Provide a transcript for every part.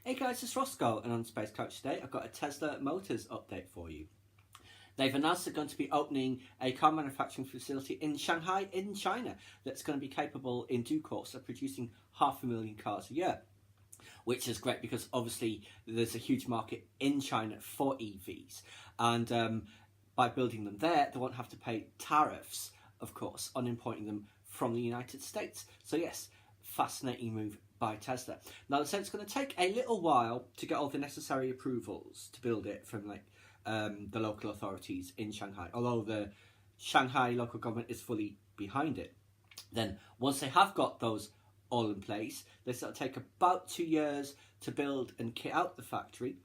Hey guys, it's Roscoe, and on Space Coach today I've got a Tesla Motors update for you. They've announced they're going to be opening a car manufacturing facility in Shanghai in China that's going to be capable in due course of producing 500,000 cars a year. Which is great because obviously there's a huge market in China for EVs, and by building them there they won't have to pay tariffs, of course, on importing them from the United States. So yes, fascinating move by Tesla. Now they said it's going to take a little while to get all the necessary approvals to build it from the local authorities in Shanghai, although the Shanghai local government is fully behind it. Then once they have got those all in place, they sort of take about 2 years to build and kit out the factory.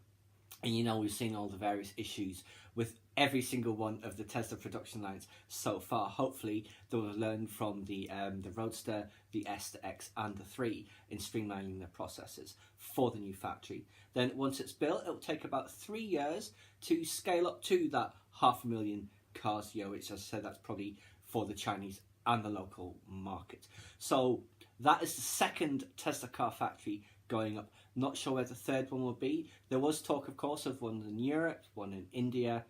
And you know, we've seen all the various issues with every single one of the Tesla production lines so far. Hopefully they'll learn from the Roadster, the S, the X and the 3 in streamlining their processes for the new factory. Then once it's built, it'll take about 3 years to scale up to that 500,000 cars a year, which, as I said, that's probably for the Chinese and the local market. So that is the second Tesla car factory going up. Not sure where the third one will be. There was talk, of course, of one in Europe, one in India,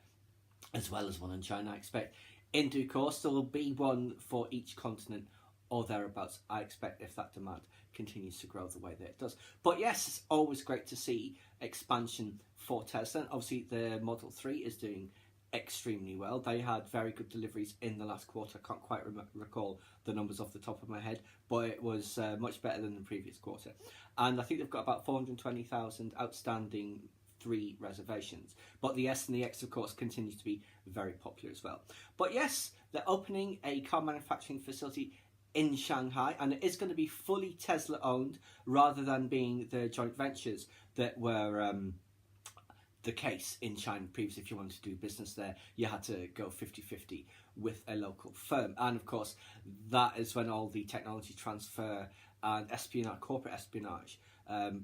as well as one in China, I expect. In due course, there will be one for each continent or thereabouts, I expect, if that demand continues to grow the way that it does. But yes, it's always great to see expansion for Tesla. And obviously, the Model 3 is doing extremely well. They had very good deliveries in the last quarter. I can't quite recall the numbers off the top of my head, but it was much better than the previous quarter. And I think they've got about 420,000 outstanding 3 reservations. But the S and the X, of course, continues to be very popular as well. But yes, they're opening a car manufacturing facility in Shanghai, and it is going to be fully Tesla owned rather than being the joint ventures that were the case in China previously. If you wanted to do business there, you had to go 50-50 with a local firm. And of course, that is when all the technology transfer and espionage, corporate espionage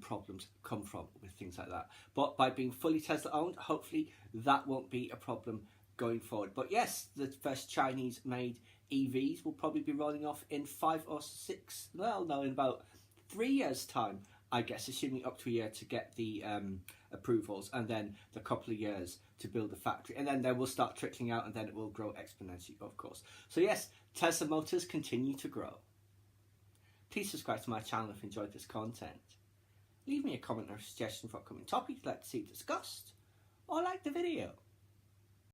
problems come from with things like that. But by being fully Tesla owned, hopefully that won't be a problem going forward. But yes, the first Chinese made EVs will probably be rolling off in 5 or 6, well, no, in about 3 years time, I guess, assuming up to a year to get the approvals, and then the couple of years to build the factory, and then they will start trickling out, and then it will grow exponentially, of course. So yes, Tesla Motors continue to grow. Please subscribe to my channel if you enjoyed this content. Leave me a comment or a suggestion for upcoming topics you'd like to see discussed, or like the video.